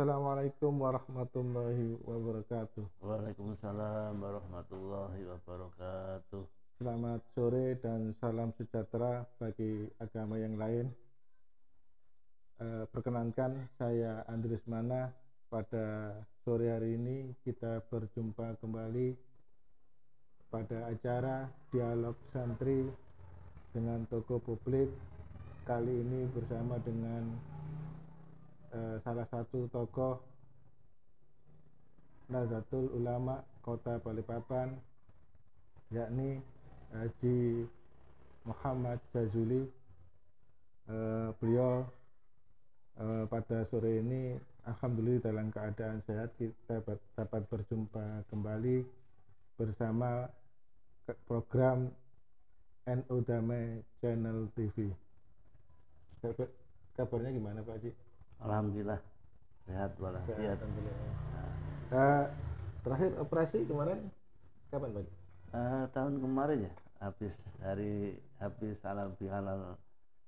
Assalamualaikum warahmatullahi wabarakatuh. Waalaikumsalam warahmatullahi wabarakatuh. Selamat sore dan salam sejahtera bagi agama yang lain. Perkenankan saya Andres Mana. Pada sore hari ini kita berjumpa kembali pada acara Dialog Santri dengan tokoh publik. Kali ini bersama dengan salah satu tokoh Nahdlatul Ulama Kota Balikpapan, yakni Haji Muhammad Jazuli. Beliau pada sore ini alhamdulillah dalam keadaan sehat. Kita dapat berjumpa kembali bersama program NU Damai Channel TV. Kabarnya gimana Pak Haji? Alhamdulillah sehat walafiat. Terakhir operasi kemarin kapan Pak Haji? Tahun kemarin ya, habis halal bihalal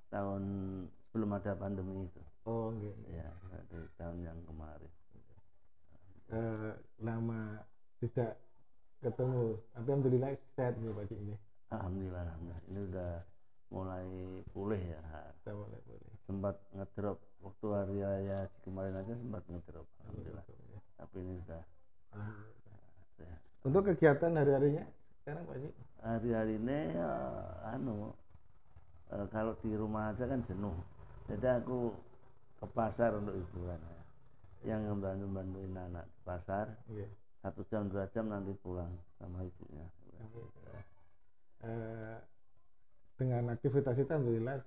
tahun sebelum ada pandemi itu. Oh enggak. Ya, dari tahun yang kemarin. Lama tidak ketemu. Alhamdulillah sehat nih Pak Haji ini. Alhamdulillah, ini udah mulai pulih ya. Mulai pulih. Sempat ngedrop waktu hari raya kemarin aja, sempat ngedrop. Alhamdulillah. Tapi ini sudah sehat. Untuk kegiatan hari-harinya sekarang Pak Haji? Hari-hari ini kalau di rumah aja kan jenuh. Jadi aku ke pasar untuk hiburan ya. Yang bantuin anak di pasar. Yeah. 1 jam 2 jam nanti pulang sama ibunya. Dengan aktivitas itu alhamdulillah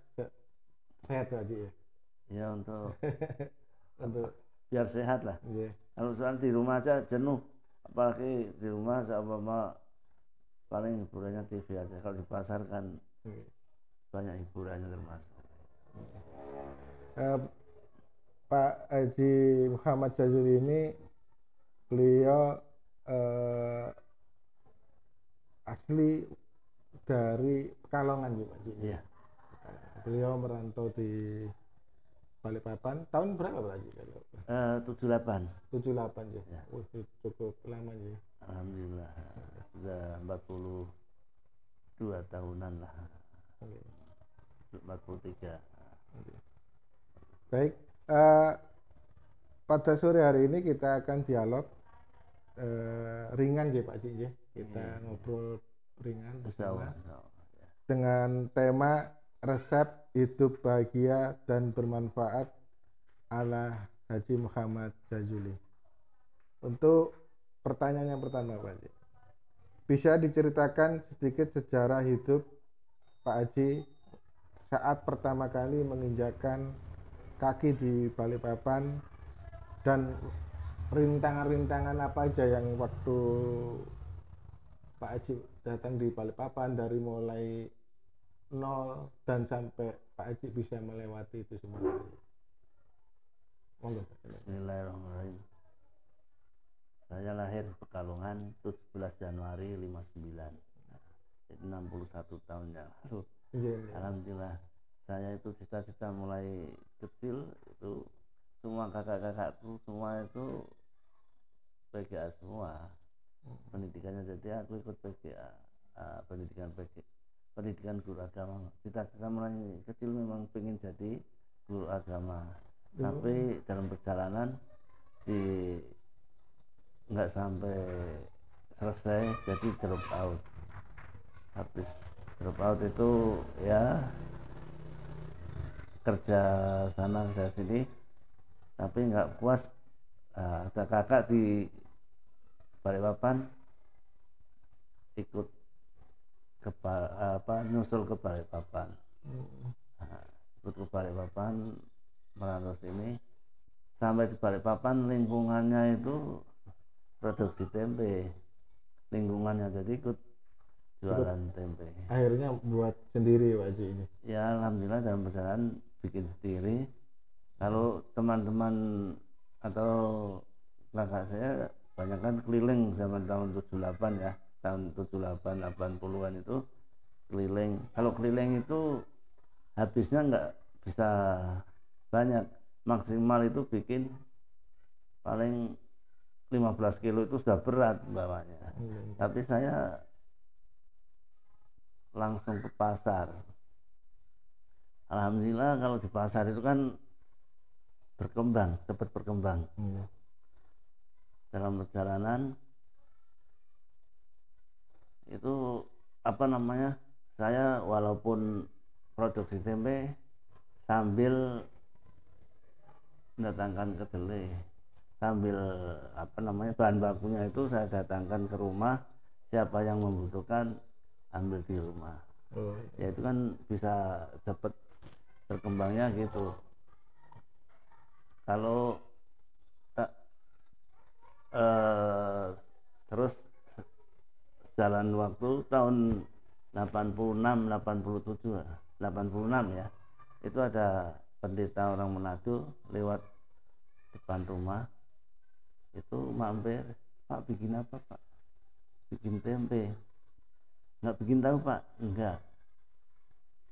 sehat Pak Haji ya. Ya untuk biar sehat lah. Yeah. Kalau soal di rumah aja jenuh, apalagi di rumah sama paling hiburannya TV aja. Kalau di pasar kan banyak hiburannya termasuk. Pak Haji Muhammad Jazuli ini beliau asli dari Pekalongan Pak Haji. Iya. Beliau merantau di Balikpapan tahun berapa Pak Haji? 78. 78 ya. Ya. Cukup lama ya. Alhamdulillah sudah 42 tahunan lah. 43. Baik, pada sore hari ini kita akan dialog ringan ya Pak Haji ya. Kita ngobrol ringan bersama dengan tema resep hidup bahagia dan bermanfaat ala Haji Muhammad Jazuli. Untuk pertanyaan yang pertama Pak Haji, bisa diceritakan sedikit sejarah hidup Pak Haji saat pertama kali menginjakkan kaki di Balikpapan dan rintangan-rintangan apa aja yang waktu Pak Haji datang di Balikpapan, dari mulai nol dan sampai Pak Haji bisa melewati itu semua. Monggo. Bismillahirrahmanirrahim. Saya lahir di Pekalongan 17 Januari 59. 61 tahun yang lalu. Alhamdulillah, saya itu cita-cita mulai kecil itu semua kakak-kakakku semua itu PGA semua pendidikannya, jadi aku ikut PGA, pendidikan guru agama. Cita-cita mulai kecil memang pengen jadi guru agama, tapi dalam perjalanan nggak sampai selesai, jadi drop out. Habis drop out itu ya kerja sana kerja sini, tapi nggak puas. Ada kakak di Balikpapan ikut nyusul ke Balikpapan. Ikut ke Balikpapan merantau sini, sampai di Balikpapan lingkungannya itu produksi tempe lingkungannya, jadi ikut jualan tempe. Akhirnya buat sendiri Pak Haji ini? Ya alhamdulillah dalam perjalanan bikin sendiri. Kalau teman-teman atau kakak saya banyak kan keliling zaman tahun 78 ya, tahun 78 80-an itu keliling. Kalau keliling itu habisnya nggak bisa banyak, maksimal itu bikin paling 15 kilo itu sudah berat bawanya. Tapi saya langsung ke pasar. Alhamdulillah kalau di pasar itu kan berkembang, cepat berkembang. Dalam perjalanan itu saya walaupun produksi tempe sambil mendatangkan kedelai, sambil bahan bakunya itu saya datangkan ke rumah, siapa yang membutuhkan ambil di rumah. Ya itu kan bisa cepat berkembangnya gitu. Kalau terus jalan waktu tahun 86 ya, itu ada pendeta orang Manado lewat depan rumah, itu mampir, "Pak, bikin apa, Pak?" "Bikin tempe." "Nggak bikin tahu, Pak?" "Enggak,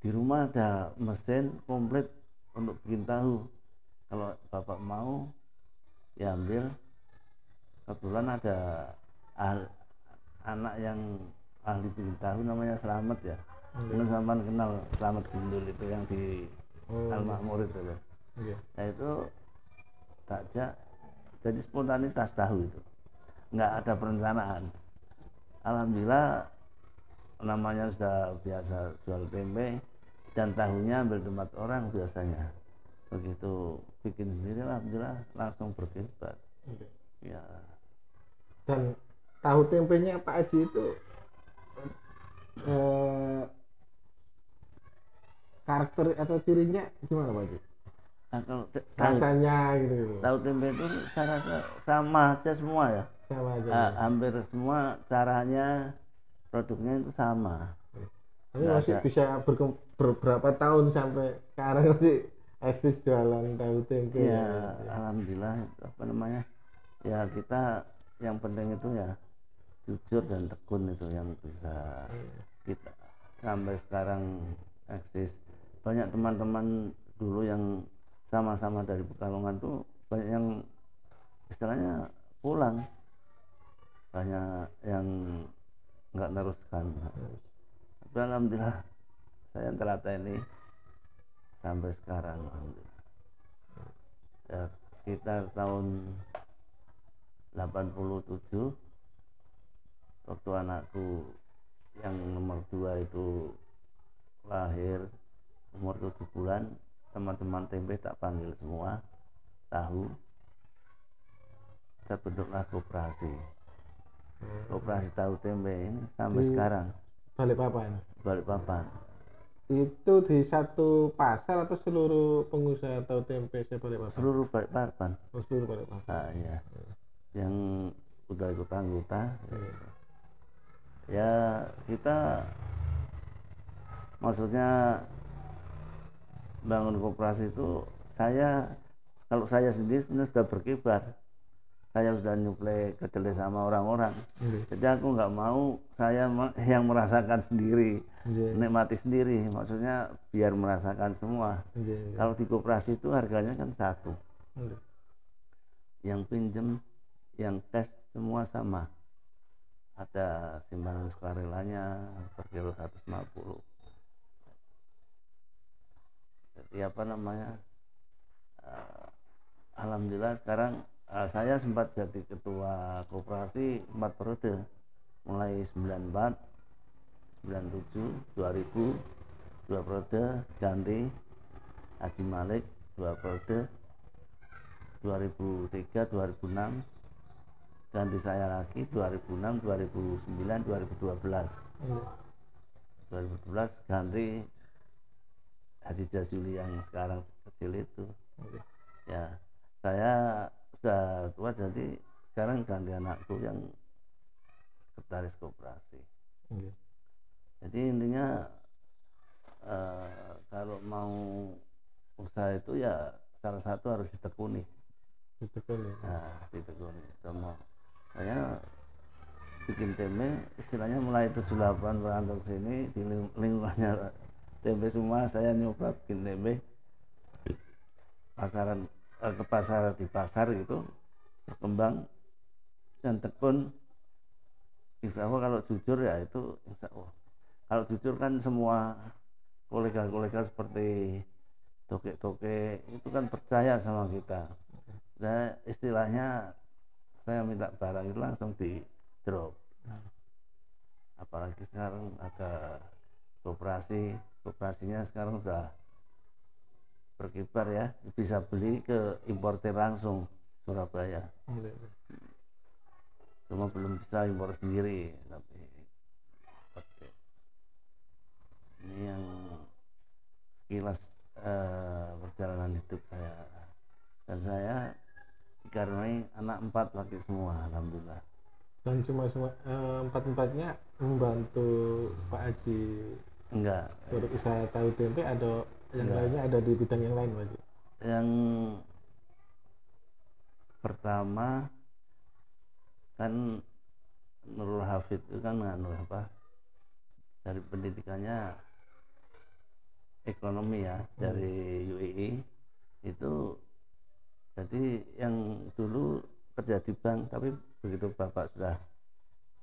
di rumah ada mesin komplit untuk bikin tahu, kalau Bapak mau ya ambil." Kebetulan ada anak yang ahli bikin tahu namanya Slamet ya. Mungkin sampean kenal Slamet Gundul itu yang di Al Makmur itu ya. Nah itu takjak, jadi spontanitas tahu itu, nggak ada perencanaan. Alhamdulillah namanya sudah biasa jual tempe dan tahunya ambil tempat orang biasanya. Begitu bikin sendiri alhamdulillah langsung berkibar. Ya. Dan tahu tempenya Pak Haji itu karakter atau cirinya gimana Pak Haji? Nah, kalau rasanya gitu. Tahu tempe itu saya rasa sama aja semua ya. Sama aja. Hampir semua caranya, produknya itu sama. Tapi masih bisa beberapa tahun sampai sekarang masih eksis jualan tahu tempe. Ya, alhamdulillah ya kita yang penting itu ya jujur dan tekun itu yang bisa kita sampai sekarang eksis. Banyak teman-teman dulu yang sama-sama dari Pekalongan tuh banyak yang istilahnya pulang, banyak yang nggak teruskan. Tapi alhamdulillah saya telateni sampai sekarang alhamdulillah. Ya, sekitar tahun 87 waktu anakku yang nomor 2 itu lahir, umur 7 bulan, teman-teman tempe tak panggil semua, tahu, saya bentuklah koperasi tahu tempe ini sampai sekarang. Balikpapan. Itu di satu pasar atau seluruh pengusaha tahu tempe Balikpapan? Seluruh Balikpapan. Seluruh Balikpapan. Nah, ya. Yang udah ikut anggota. Ya kita maksudnya bangun koperasi itu kalau saya sendiri sebenarnya sudah berkibar, saya sudah nyuplai kedelai sama orang-orang. Jadi aku nggak mau saya yang merasakan sendiri, nikmati sendiri, maksudnya biar merasakan semua. Kalau di koperasi itu harganya kan satu, yang pinjem, yang cash semua sama, ada simpanan sukarelanya per kilo 150. Jadi alhamdulillah sekarang saya sempat jadi ketua koperasi 4 periode, mulai 94, 97, 2000, 2 periode ganti Haji Malik, 2 periode 2003, 2006 ganti saya lagi 2006, 2009, 2012. 2012 ganti Haji Jazuli yang sekarang kecil itu. Ya, saya sudah tua jadi sekarang ganti anakku yang sekretaris koperasi. Jadi intinya kalau mau usaha itu ya salah satu harus ditekuni. Ditekuni. Sama saya bikin tempe istilahnya mulai 78 berantau sini di lingkungannya tempe semua, saya nyoba bikin tempe pasaran ke pasar, di pasar gitu berkembang dan tekun. Insya Allah kalau jujur ya itu insya Allah. Kalau jujur kan semua kolega-kolega seperti toke-toke itu kan percaya sama kita. Nah istilahnya saya minta barang itu langsung di drop. Apalagi sekarang ada kooperasinya sekarang sudah berkibar ya, bisa beli ke importer langsung Surabaya. Cuma belum bisa impor sendiri, tapi ini yang sekilas perjalanan hidup saya. Dan saya dikaruniai anak 4 laki semua, alhamdulillah. Dan cuma empat-empatnya membantu Pak Haji? Enggak. Berusaha tahu tempe, ada yang lainnya ada di bidang yang lain, Pak Haji? Yang pertama kan Nurul Hafid itu kan dari pendidikannya ekonomi ya, dari UII itu. Jadi yang dulu kerja di bank, tapi begitu bapak sudah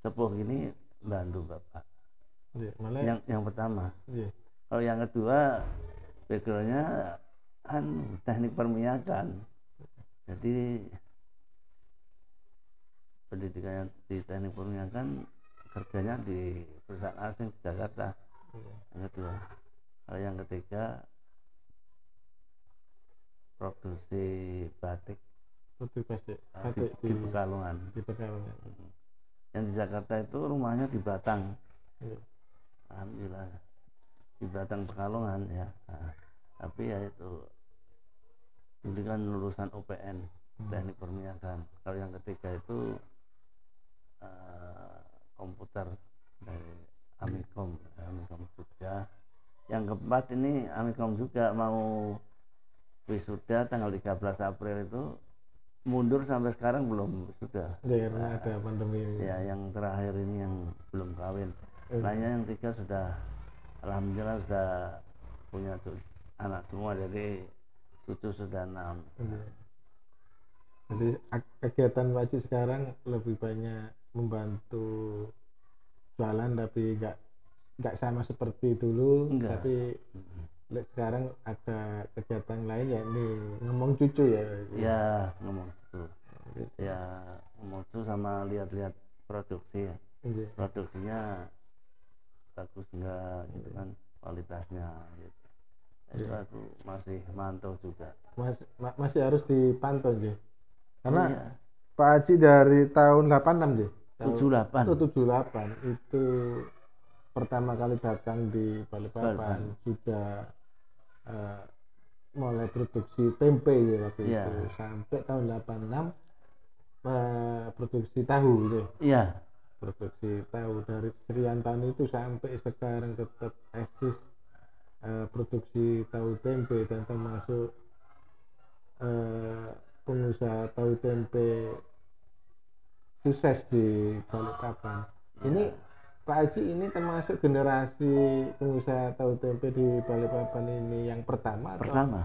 sepuh ini bantu bapak. Malah yang pertama. Kalau yang kedua backgroundnya kan teknik perminyakan, jadi pendidikannya di teknik perminyakan, kerjanya di perusahaan asing di Jakarta. Yang kedua. Kalau yang ketiga produksi batik di Pekalongan. Yang di Jakarta itu rumahnya di Batang. Alhamdulillah di Batang Pekalongan ya. Nah, tapi ya itu dulu kan lulusan UPN teknik perminyakan. Kalau yang ketiga itu komputer dari Amikom Jogja. Yang keempat ini Amikom juga mau wisuda tanggal 13 April itu, mundur sampai sekarang belum wisuda. Ya, karena ada pandemi ini. Ya, yang terakhir ini yang belum kawin. Lainnya yang 3 sudah, alhamdulillah sudah punya anak semua, jadi cucu sudah 6. Jadi kegiatan Pak Haji sekarang lebih banyak membantu jualan, tapi nggak sama seperti dulu. Enggak. Tapi sekarang ada kegiatan lain, ya ini ngomong cucu ya. Ya, ngomong cucu. Ya, ngomong cucu sama lihat-lihat produksi ya. Produksinya bagus enggak gitu kan, kualitasnya gitu. Itu aku masih mantau juga. Masih harus dipantau ya. Karena Pak Haji dari tahun 86 ya. 78 itu pertama kali datang di Balikpapan, sudah mulai produksi tempe ya waktu itu, sampai tahun 86 produksi tahu gitu. Iya. Produksi tahu dari sekian tahun itu sampai sekarang tetap eksis produksi tahu tempe, dan termasuk pengusaha tahu tempe sukses di Balikpapan. Ini Pak Haji ini termasuk generasi pengusaha tahu tempe di Balikpapan ini yang pertama? Pertama.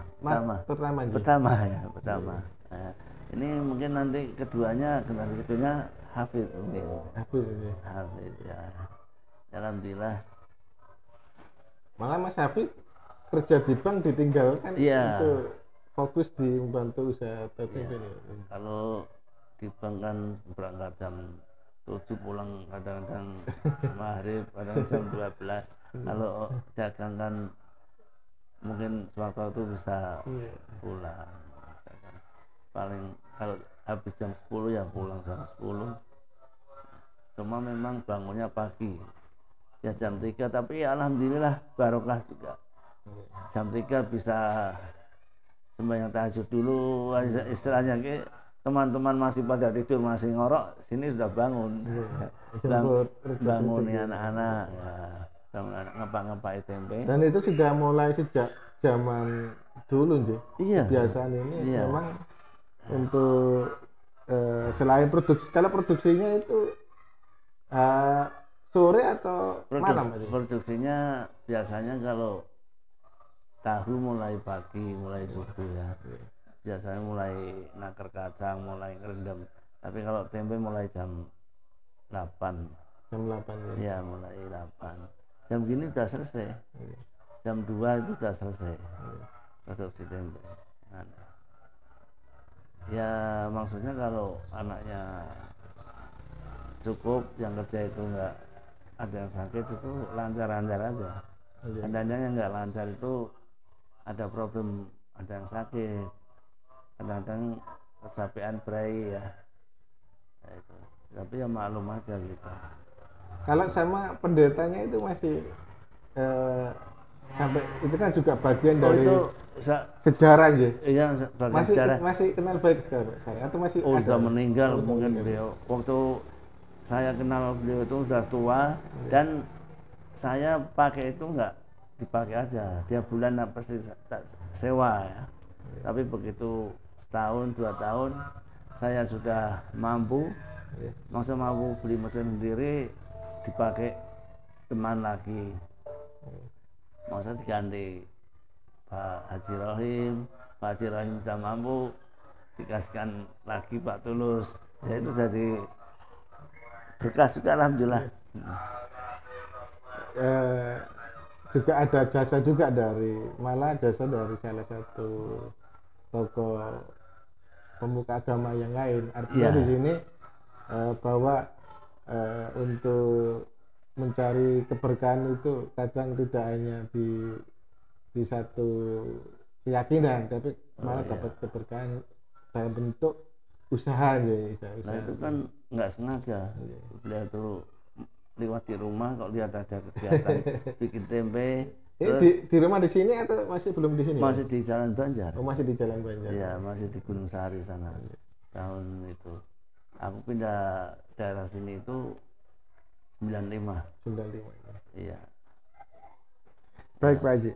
Nah, ini mungkin nanti keduanya, generasi keduanya Hafid mungkin. Hafid ya. Alhamdulillah. Malah Mas Hafid kerja di bank ditinggalkan untuk fokus di membantu usaha tahu tempe ini. Kalau di bank kan berangkat jam 7, pulang kadang-kadang maghrib, kadang jam 12. Kalau dagang kan mungkin sewaktu itu bisa pulang. Paling kalau habis jam 10 ya pulang jam 10. Cuma memang bangunnya pagi. Ya jam 3, tapi ya alhamdulillah barokah juga. Jam 3 bisa sembahyang tahajud dulu, istilahnya teman-teman masih pada tidur, masih ngorok, sini sudah bangun. Bangun nih anak-anak, ngapa-ngapai tempe. Dan itu sudah mulai sejak zaman dulu sih. Kebiasaan ini memang untuk selain produksi, kalau produksinya itu sore atau malam aja? Produksinya biasanya kalau tahu mulai pagi, mulai subuh ya. biasanya mulai naker kacang, mulai ngerendam. Tapi kalau tempe mulai jam 8. Jam 8 ya. Ya mulai 8. Jam gini udah selesai. Jam 2 itu udah selesai produksi tempe. Nah, ya maksudnya kalau anaknya cukup, yang kerja itu enggak ada yang sakit, itu lancar-lancar aja. Kadang-kadang yang enggak lancar itu ada problem, ada yang sakit, kadang-kadang kecapean berai ya. Itu. Tapi ya maklum aja gitu. Kalau sama pendetanya itu masih sampai itu kan juga bagian dari itu sejarah aja. Iya, masih sejarah. Masih kenal baik sekarang saya atau masih sudah meninggal mungkin beliau. Waktu saya kenal beliau itu sudah tua, dan saya pakai itu enggak dipakai aja, tiap bulan pasti sewa ya. Tapi begitu setahun 2 tahun saya sudah mampu, masa mampu beli mesin sendiri, dipakai teman lagi, masa diganti Pak Haji Rohim sudah mampu, dikasihkan lagi Pak Tulus, ya itu jadi berkah juga alhamdulillah. Juga ada jasa juga malah jasa dari salah satu tokoh pemuka agama yang lain. Artinya di sini bahwa untuk mencari keberkahan itu kadang tidak hanya di satu keyakinan, tapi malah dapat keberkahan dalam bentuk usaha aja. Nah itu kan nggak sengaja. Beliau tuh lewat di rumah, kalau lihat ada kegiatan bikin tempe. Di rumah di sini atau masih belum di sini? Masih di Jalan Banjar. Oh, masih di Jalan Banjar. Iya, masih di Gunung Sari sana. Tahun itu aku pindah daerah sini itu 95. Iya. Baik Pak Haji.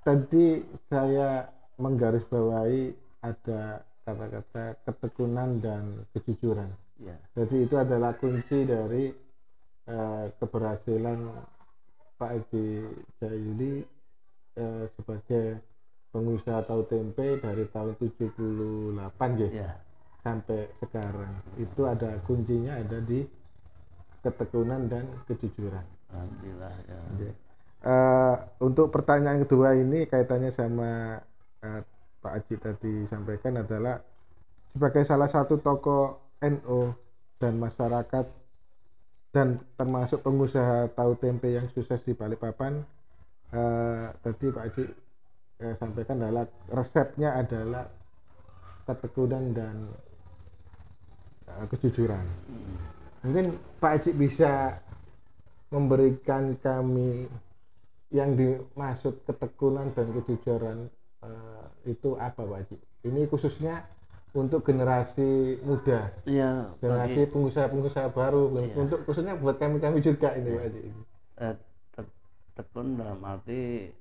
Tadi saya menggarisbawahi ada kata-kata ketekunan dan kejujuran. Ya. Jadi itu adalah kunci dari keberhasilan Pak Haji Jayuli sebagai pengusaha tahu tempe dari tahun 78 ya. Sampai sekarang. Itu ada kuncinya, ada di ketekunan dan kejujuran. Alhamdulillah ya. Untuk pertanyaan kedua ini kaitannya sama Pak Haji tadi sampaikan, adalah sebagai salah satu tokoh NU dan masyarakat dan termasuk pengusaha tahu tempe yang sukses di Balikpapan, tadi Pak Haji sampaikan adalah resepnya adalah ketekunan dan kejujuran. Mungkin Pak Haji bisa memberikan kami yang dimaksud ketekunan dan kejujuran itu apa Pak Haji? Ini khususnya untuk generasi muda, generasi pengusaha-pengusaha baru, untuk khususnya buat kami juga ini Pak Haji. Tekun dalam arti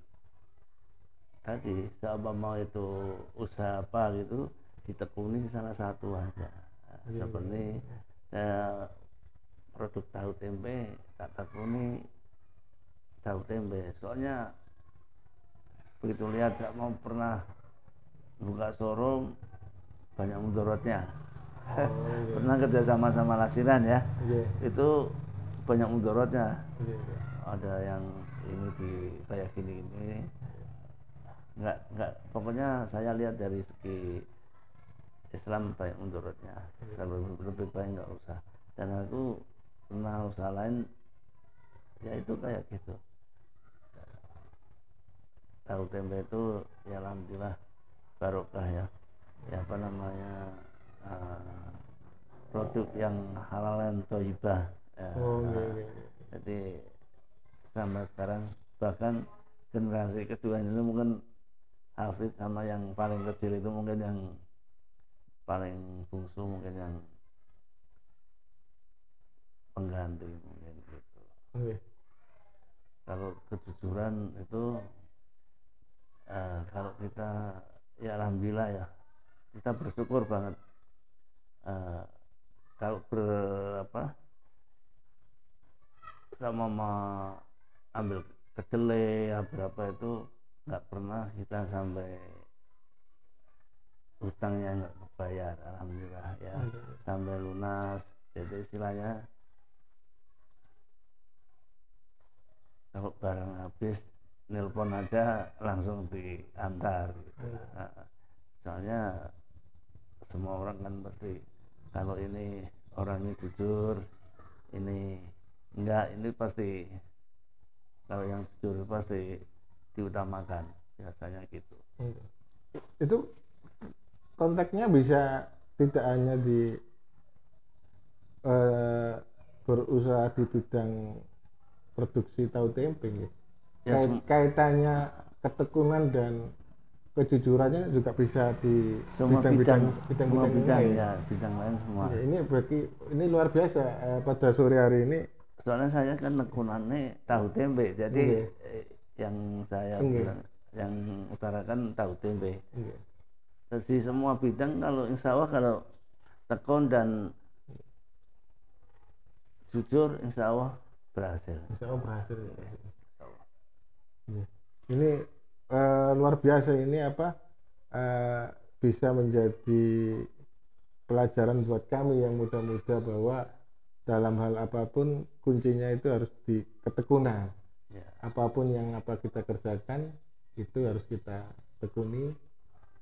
tadi, mau itu usaha apa gitu, ditekuni salah satu aja. Seperti produk tahu tempe, tak tekuni tahu tempe. Soalnya begitu lihat, saya mau pernah buka showroom, banyak mudorotnya. Pernah kerja sama Lasiran ya, itu banyak mudorotnya. Ada yang ini di kayak gini, nggak, pokoknya saya lihat dari segi Islam banyak mudorotnya. Kalau lebih baik nggak usah. Dan aku pernah usaha lain, ya itu kayak gitu. Tahu tempe itu ya alhamdulillah barokah ya. Ya apa namanya, produk yang halal dan thayyibah. Jadi sampai sekarang, bahkan generasi kedua ini mungkin Hafid sama yang paling kecil itu mungkin yang paling bungsu, mungkin yang pengganti mungkin gitu. Kalau kejujuran itu kalau kita ya alhamdulillah ya, kita bersyukur banget. Kalau sama ambil kedelai berapa itu nggak pernah kita sampai hutangnya nggak kebayar, alhamdulillah ya, sampai lunas. Jadi istilahnya kalau barang habis nelpon aja langsung diantar gitu. Nah, soalnya semua orang kan pasti kalau ini orangnya jujur, ini enggak, ini pasti kalau yang jujur pasti diutamakan, biasanya gitu. Itu konteksnya bisa tidak hanya di berusaha di bidang produksi tahu tempe ya. Kaitannya ketekunan dan kejujurannya juga bisa di semua bidang ya, bidang lain semua. Ya, ini luar biasa pada sore hari ini. Soalnya saya kan nekunannya tahu tempe, jadi yang saya bilang yang utarakan tahu tempe. Jadi semua bidang kalau insya Allah kalau tekun dan jujur insya Allah berhasil. Insya Allah berhasil. Ya. Ini luar biasa, ini apa bisa menjadi pelajaran buat kami yang muda-muda bahwa dalam hal apapun kuncinya itu harus di ketekunan. Ya. Apapun yang kita kerjakan itu harus kita tekuni,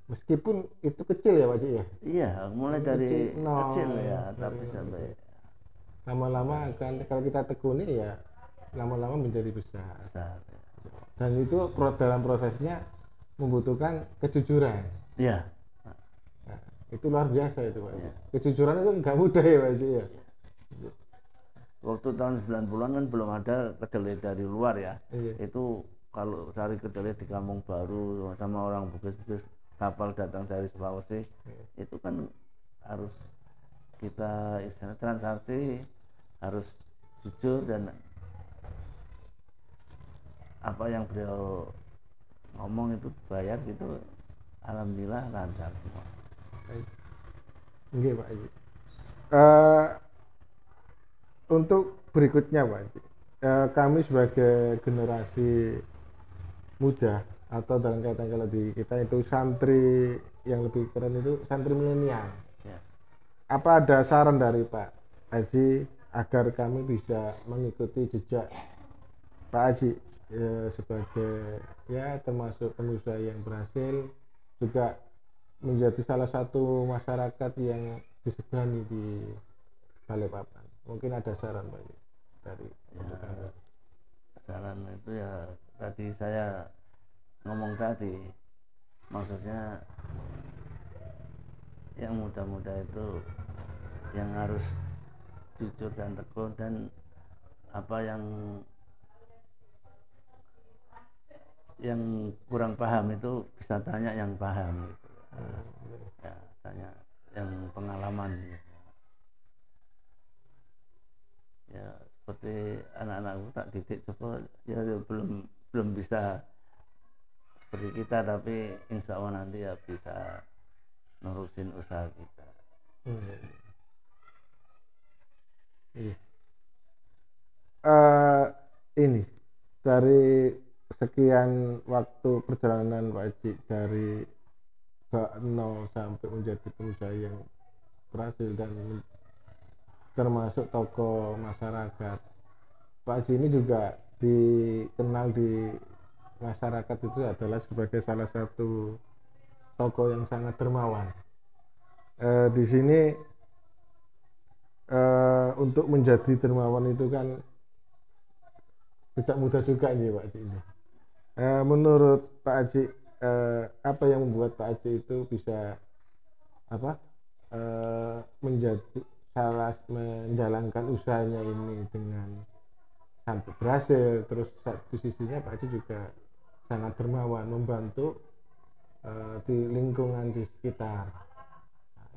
meskipun itu kecil ya Pak Cik ya. Iya, mulai dari kecil ya, tapi sampai lama-lama akan kalau kita tekuni ya lama-lama menjadi besar. Dan itu dalam prosesnya membutuhkan kejujuran. Iya. Nah, itu luar biasa itu Pak. Ya. Kejujuran itu nggak mudah ya Pak ya. Waktu tahun 90-an kan belum ada kedelai dari luar ya. Iya. Itu kalau cari kedelai di Kampung Baru sama orang Bugis-Bugis kapal datang dari Sulawesi, itu kan harus kita istilah transaksi harus jujur dan apa yang beliau ngomong itu bayar gitu, alhamdulillah lancar semua. Oke Pak Haji. Untuk berikutnya Pak Haji, kami sebagai generasi muda atau dalam kaitan kalau di kita itu santri yang lebih keren itu santri milenial. Ya. Apa ada saran dari Pak Haji agar kami bisa mengikuti jejak Pak Haji sebagai ya termasuk pengusaha yang berhasil, juga menjadi salah satu masyarakat yang disegani di Balikpapan? Mungkin ada saran Pak Haji dari ya, saran itu ya tadi saya ngomong tadi, maksudnya yang muda-muda itu yang harus jujur dan tekun, dan apa yang kurang paham itu bisa tanya yang paham gitu. Ya, tanya yang pengalaman gitu. Ya seperti anak-anakku tak didik coba ya belum bisa seperti kita, tapi insya Allah nanti ya bisa nerusin usaha kita. Ini dari sekian waktu perjalanan Pak Haji dari nol sampai menjadi pengusaha yang berhasil dan termasuk tokoh masyarakat, Pak Haji ini juga dikenal di masyarakat itu adalah sebagai salah satu tokoh yang sangat dermawan. Di sini untuk menjadi dermawan itu kan tidak mudah juga nih Pak Haji ini. Menurut Pak Haji, apa yang membuat Pak Haji itu bisa menjalankan usahanya ini dengan sampai berhasil, terus satu sisinya Pak Haji juga sangat dermawan membantu di lingkungan di sekitar.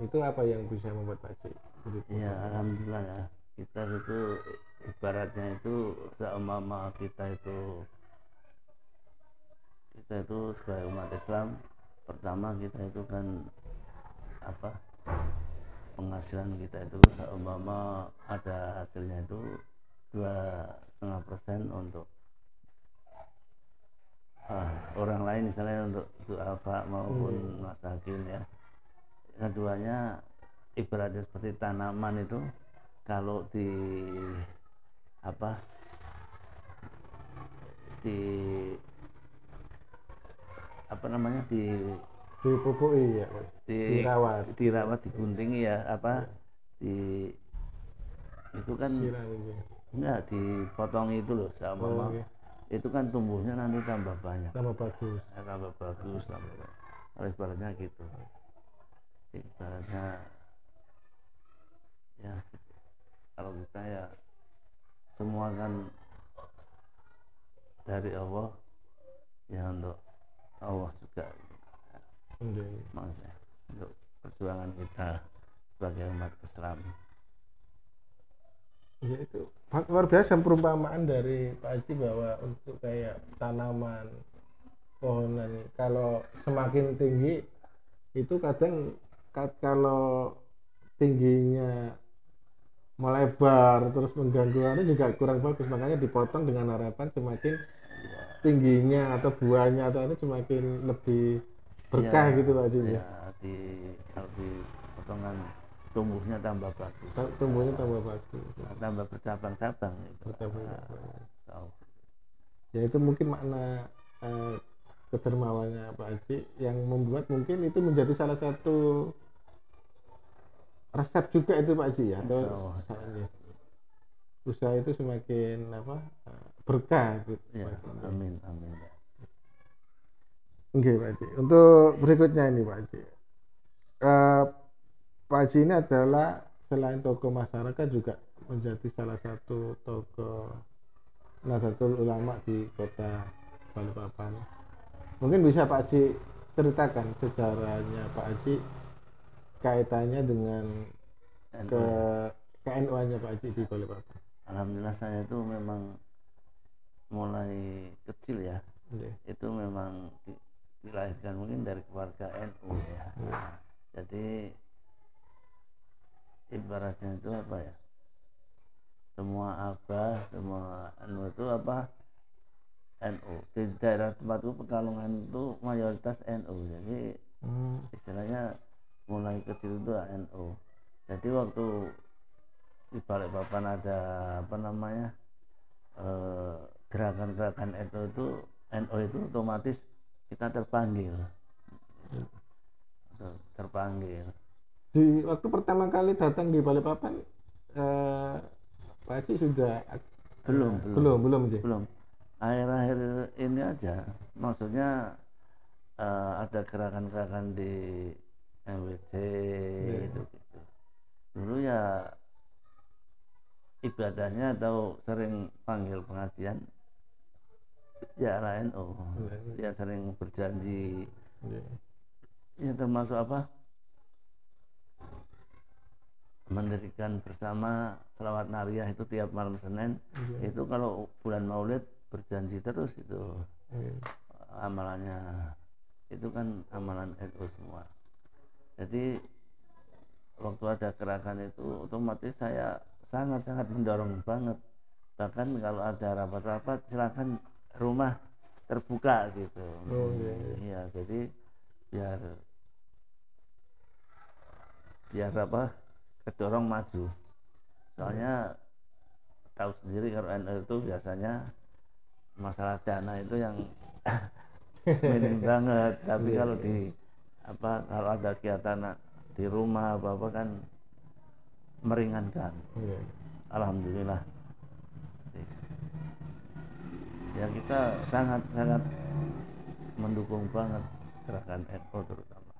Itu apa yang bisa membuat Pak Haji? Ya alhamdulillah ya, kita itu ibaratnya itu seumpama kita itu sebagai umat Islam, pertama kita itu kan penghasilan kita itu seumpama ada hasilnya itu 2,5% untuk orang lain, misalnya untuk apa maupun masakin ya. keduanya ibaratnya seperti tanaman itu, kalau di apa di apa namanya dipupui ya, dirawat, diguntingi ya, apa di itu kan enggak dipotongi itu loh sama itu kan tumbuhnya nanti tambah banyak, tambah bagus, oleh ibaratnya gitu, ibaratnya ya gitu. Kalau kita ya semua kan dari Allah ya, untuk Allah juga maksudnya untuk perjuangan kita sebagai umat Islam. Ya, itu luar biasa perumpamaan dari Pak Haji bahwa untuk kayak tanaman, pohonan, kalau semakin tinggi itu kadang kalau tingginya melebar terus mengganggu juga kurang bagus, makanya dipotong dengan harapan semakin tingginya atau buahnya atau itu semakin lebih berkah ya, gitu Pak Haji. Ya, kalau di potongan tumbuhnya tambah bagus, tambah bercabang-cabang gitu. Ya itu mungkin makna kedermawannya Pak Haji yang membuat mungkin itu menjadi salah satu resep juga itu Pak Haji ya, atau usaha itu semakin berkah gitu. Ya, amin. Oke Pak Haji, untuk berikutnya ini Pak Haji, Pak Haji ini adalah selain tokoh masyarakat juga menjadi salah satu tokoh Nahdlatul Ulama di kota Balikpapan. Mungkin bisa Pak Haji ceritakan sejarahnya Pak Haji, kaitannya dengan KNU-nya Pak Haji di Balikpapan. Alhamdulillah saya itu memang mulai kecil ya, itu memang dilahirkan mungkin dari keluarga NU ya. Jadi ibaratnya itu apa ya, semua abah, semua NU itu apa, NU di daerah tempatku Pekalongan itu mayoritas NU. Jadi istilahnya mulai kecil itu NU. Jadi waktu di Balikpapan ada apa namanya gerakan-gerakan NU itu otomatis kita terpanggil. Di waktu pertama kali datang di Balikpapan, Pak Haji sudah belum. Akhir-akhir ini aja, maksudnya ada gerakan-gerakan di MWC itu gitu. Dulu ya ibadahnya atau sering panggil pengajian ya NU. Dia sering berjanji. Ya termasuk apa? Mendirikan bersama selawat nariyah itu tiap malam Senin. Itu kalau bulan Maulid berjanji terus itu. Amalannya itu kan amalan NU semua. Jadi waktu ada gerakan itu otomatis saya sangat-sangat mendorong banget. Bahkan kalau ada rapat-rapat silakan rumah terbuka gitu. Iya, jadi biar apa, kedorong maju. Soalnya tahu sendiri kalau NU itu biasanya masalah dana itu yang minim banget. Tapi kalau kalau ada kegiatan di rumah apa kan meringankan. Alhamdulillah. Ya kita sangat mendukung banget gerakan NU terutama.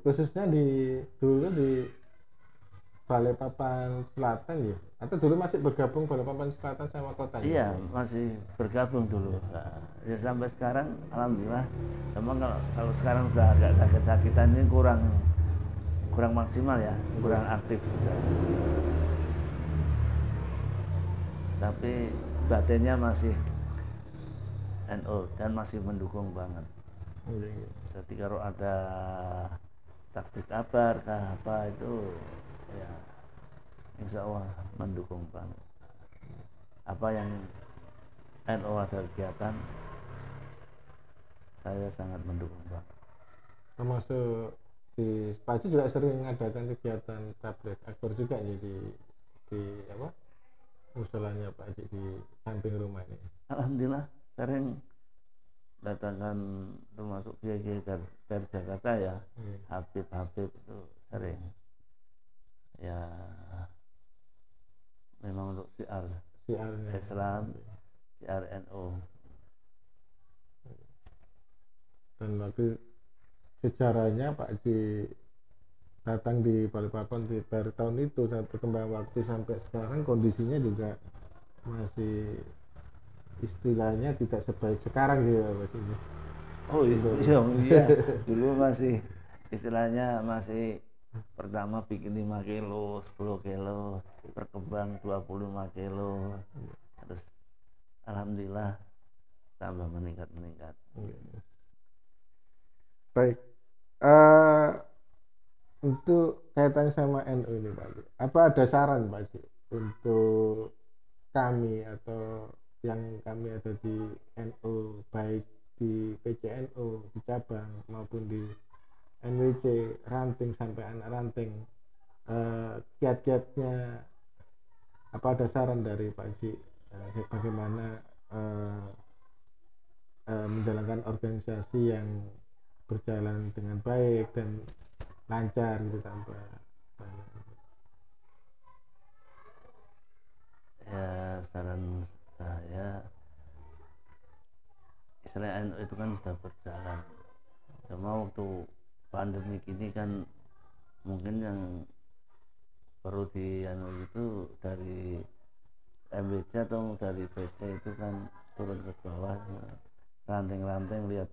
Khususnya dulu di Balikpapan Selatan ya, atau dulu masih bergabung Balikpapan Selatan sama kota? Iya, masih bergabung dulu. Nah, ya sampai sekarang alhamdulillah. Sama kalau sekarang udah agak sakit-sakitan ini kurang maksimal ya, kurang aktif sudah. Tapi batinnya masih NU dan masih mendukung banget. Jadi kalau ada takbir kabar apa itu ya insya Allah mendukung banget. Apa yang NU ada kegiatan saya sangat mendukung banget. Termasuk di Pak Haji juga sering mengadakan kegiatan tabligh akbar juga ya di apa musolanya Pak Haji di samping rumah ini. Alhamdulillah sering datangkan termasuk kiai-kiai dari Jakarta ya, Habib itu sering ya, memang untuk siarnya Islam, siar NU. Dan waktu sejarahnya Pak Haji datang di Balikpapan dari tahun itu dan berkembang waktu sampai sekarang kondisinya juga masih istilahnya tidak sebaik sekarang gitu Pak Haji. Oh iya, dulu masih istilahnya masih pertama bikin 5 kilo, 10 kilo, berkembang 25 kilo, terus alhamdulillah tambah meningkat. Baik, untuk kaitannya sama NU ini Pak Haji, apa ada saran Pak Haji untuk kami atau yang kami ada di NU, baik di PCNU, di cabang maupun di NWC, ranting sampai anak ranting, kiat-kiatnya apa ada saran dari Pak Haji bagaimana menjalankan organisasi yang berjalan dengan baik dan lancar gitu tanpa ya. Saran saya, istilah NU itu kan sudah berjalan, cuma waktu pandemi ini kan mungkin yang perlu di itu dari MBC atau dari PC itu kan turun ke bawah, ranting-ranting, lihat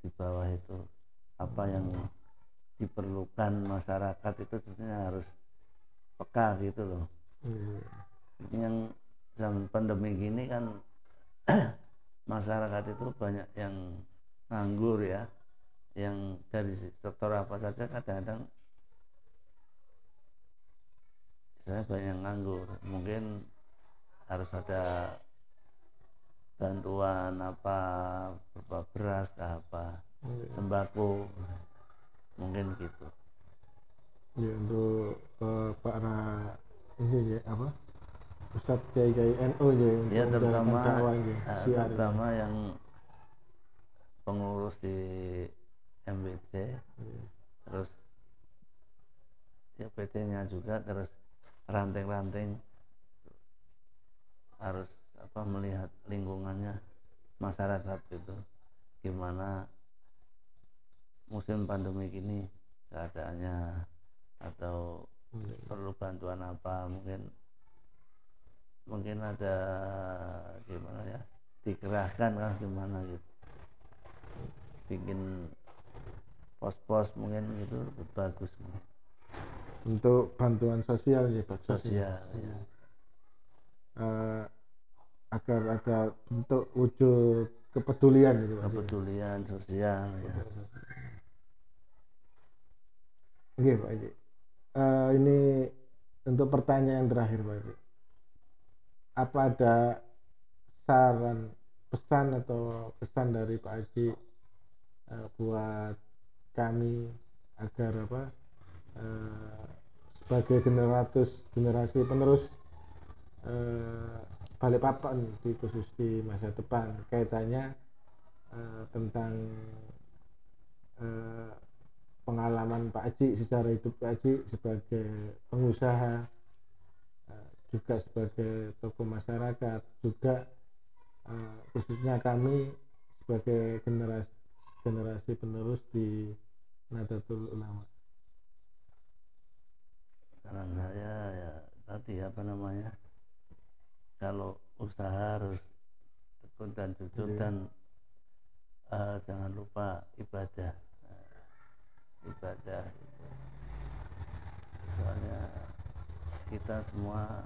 di bawah itu apa yang diperlukan masyarakat, itu sebenarnya harus peka gitu loh. Ini yang zaman pandemi gini kan masyarakat itu banyak yang nganggur ya, yang dari sektor apa saja kadang-kadang saya banyak yang nganggur, mungkin harus ada bantuan apa, berupa beras apa, sembako, mungkin gitu ya untuk para ini ya apa Ustadz kiai NU ya, terutama dakwah terutama yang pengurus di MBC, terus ya PC-nya juga, terus ranting-ranting harus melihat lingkungannya masyarakat itu gimana musim pandemi ini keadaannya, atau perlu bantuan apa, mungkin ada gimana ya, dikerahkan kan gimana gitu, bikin pos-pos mungkin gitu bagus untuk bantuan sosial ya Pak. Sosial ya. Agar ada untuk wujud kepedulian gitu Pak. Kepedulian sosial ya. Oke Pak Haji. Ini untuk pertanyaan terakhir Pak Haji. Apa ada saran, pesan atau pesan dari Pak Haji buat kami agar sebagai generasi penerus Balikpapan khusus di masa depan, kaitannya tentang pengalaman Pak Haji secara hidup Pak Haji sebagai pengusaha, juga sebagai tokoh masyarakat, juga khususnya kami sebagai generasi penerus di Nahdlatul Ulama. Saran saya ya tadi kalau usaha harus tekun dan jujur, dan jangan lupa ibadah soalnya kita semua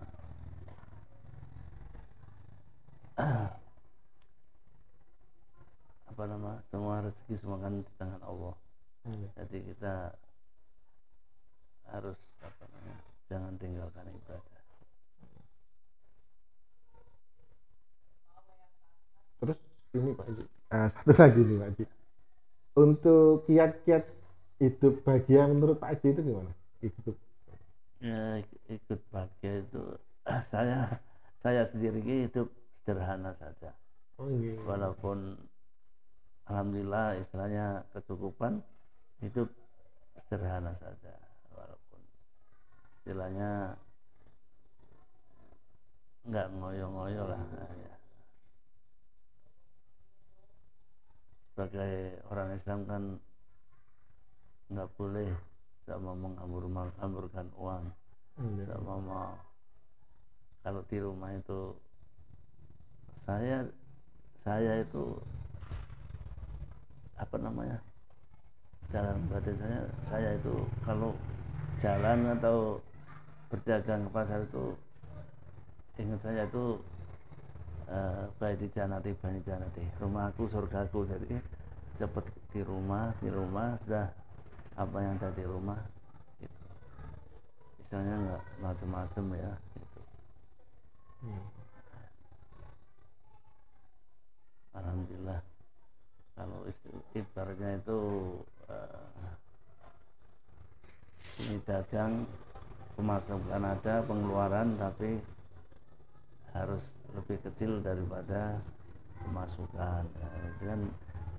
semua rezeki semua kan di tangan Allah. Jadi kita harus jangan tinggalkan ibadah. Terus ini Pak Haji, satu lagi nih Pak Haji, untuk kiat-kiat hidup bahagia menurut Pak Haji itu gimana? Hidup Ya, ikut bahagia itu saya sendiri hidup sederhana saja. oh iya. Walaupun alhamdulillah istilahnya kecukupan, hidup sederhana saja. Walaupun istilahnya nggak ngoyo-ngoyo lah ya. Sebagai orang Islam kan nggak boleh sama menghamburkan uang, sama mau kalau di rumah itu saya itu apa namanya, dalam batin saya itu kalau jalan atau berdagang ke pasar itu ingat saya itu baik di janati bani janati, rumahku surgaku. Jadi cepat di rumah sudah apa yang ada di rumah gitu. Misalnya nggak macam-macam ya gitu. Alhamdulillah kalau ibaratnya itu ini dagang, pemasukan ada, pengeluaran tapi harus lebih kecil daripada pemasukan. Itu kan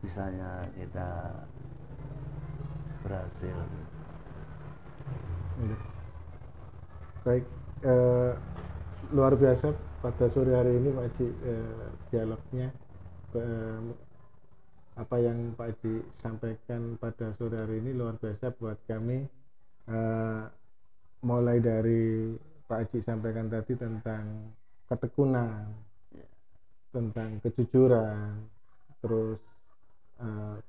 bisanya kita berhasil. Baik, luar biasa pada sore hari ini Pak Haji, dialognya, apa yang Pak Haji sampaikan pada sore hari ini luar biasa buat kami, mulai dari Pak Haji sampaikan tadi tentang ketekunan, tentang kejujuran, terus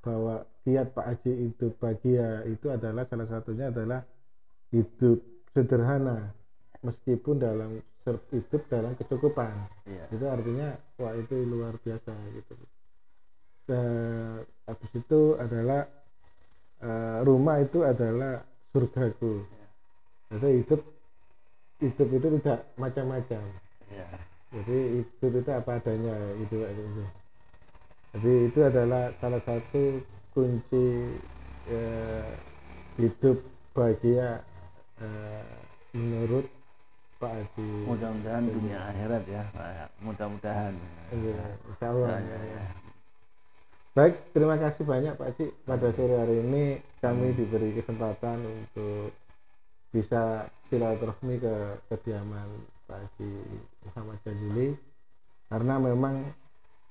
bahwa kiat Pak Haji hidup bahagia itu adalah salah satunya adalah hidup sederhana meskipun dalam hidup dalam kecukupan. Itu artinya wah itu luar biasa gitu. Habis itu adalah rumah itu adalah surgaku. Jadi hidup itu tidak macam-macam. Jadi hidup itu apa adanya itu. Jadi itu adalah salah satu kunci hidup bahagia menurut Pak Haji. Mudah-mudahan dunia akhirat ya, mudah-mudahan. Insya Allah. Ya. Baik, terima kasih banyak Pak Haji. Pada sore hari ini kami diberi kesempatan untuk bisa silaturahmi ke kediaman Pak Haji Muhammad Jazuli, karena memang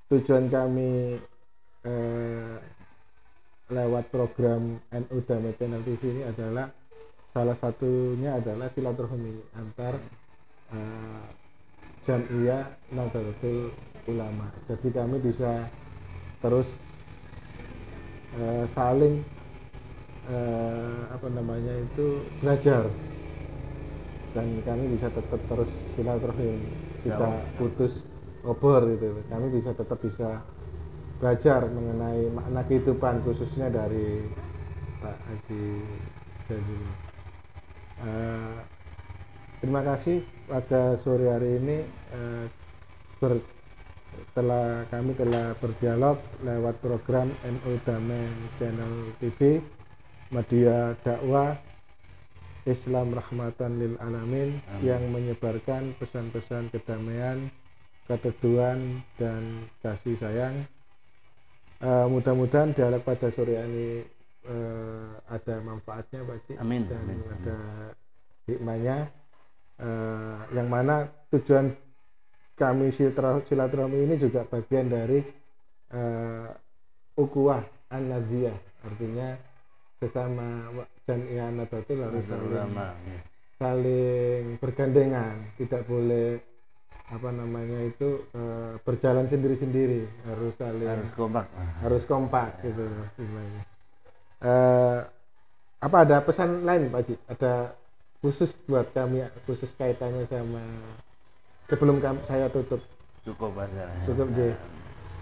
tujuan kami lewat program NU Damai Channel TV ini adalah salah satunya adalah silaturahmi antar Jam'iyah Nahdlatul Ulama. Jadi kami bisa terus saling belajar, dan kami bisa tetap terus silaturahim, kita putus obor gitu. Kami bisa tetap bisa belajar mengenai makna kehidupan khususnya dari Pak Haji Jazuli. Terima kasih pada sore hari ini kami telah berdialog lewat program NU Damai Channel TV, media dakwah Islam rahmatan lil alamin. Amin. Yang menyebarkan pesan-pesan kedamaian, keteduhan dan kasih sayang. Mudah-mudahan dialog pada sore ini ada manfaatnya Pak Haji. Amin. Dan Amin. Ada hikmahnya, yang mana tujuan kami silaturahmi ini juga bagian dari ukhuwah an-naziyah, artinya sesama Jam'iyah Nahdlatul harus saling bergandengan, tidak boleh berjalan sendiri-sendiri, harus kompak gitu istilahnya. Apa ada pesan lain Pak Haji? Ada khusus buat kami, khusus kaitannya sama sebelum saya tutup? Cukup aja. Cukup ya.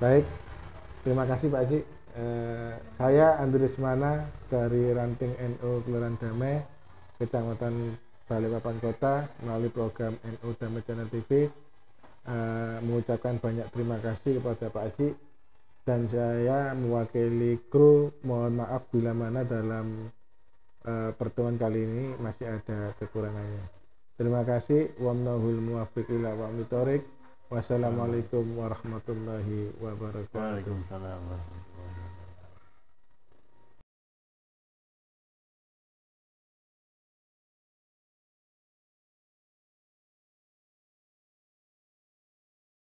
Baik, terima kasih Pak Haji. Saya Andri Semana dari Ranting NU Kelurahan Damai, Kecamatan Balikpapan Kota, melalui program NU Damai Channel TV, mengucapkan banyak terima kasih kepada Pak Haji, dan saya mewakili kru mohon maaf bila mana dalam pertemuan kali ini masih ada kekurangannya. Terima kasih. Wallahul muwaffiq ila aqwamit thoriq. Wassalamualaikum warahmatullahi wabarakatuh. Waalaikumsalam.